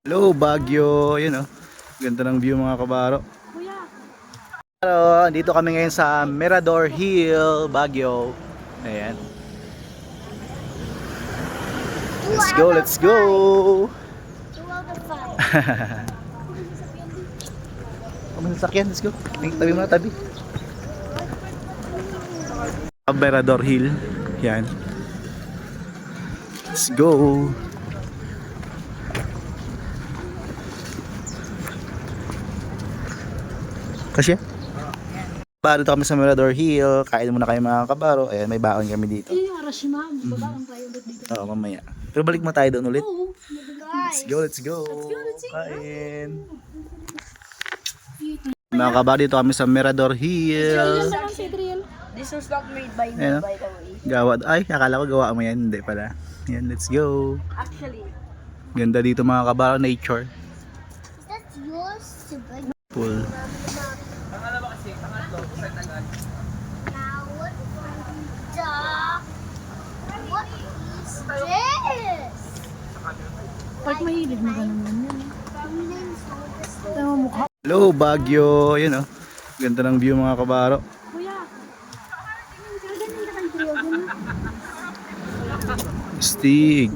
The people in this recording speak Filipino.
Hello, Baguio. Yun oh. Ganda ng view mga kabaro. Hello, dito kami ngayon sa Mirador Hill, Baguio. Ayan. Let's go, let's go. 2 out of 5. Kami sa sakyan, let's go. Tabi mo na, tabi. Mirador Hill. Yan. Let's go. Kasi dito kami sa Mirador Hill. Kain muna kayo mga kabaro. Ayan, may baon kami dito. Yun yung Arashima. Babaan tayo ulit dito. Oo, mamaya. Pero balik mo tayo doon ulit. Oo. Let's go, let's go. Let's go. Kain. Mga kabaro, dito kami sa Mirador Hill. This was not made by me, Ayan, by the way. gawa. Ay, akala ko gawa mo yan. Hindi pala. Yan, let's go. Actually. Ganda dito mga kabaro, nature. Is that yours? Pool. Now, what is this? Pag mahilig mo ganun yan. Tama mukha. Hello, Baguio. Yun oh. Ganda ng view mga kabaro. Kuya. Stig.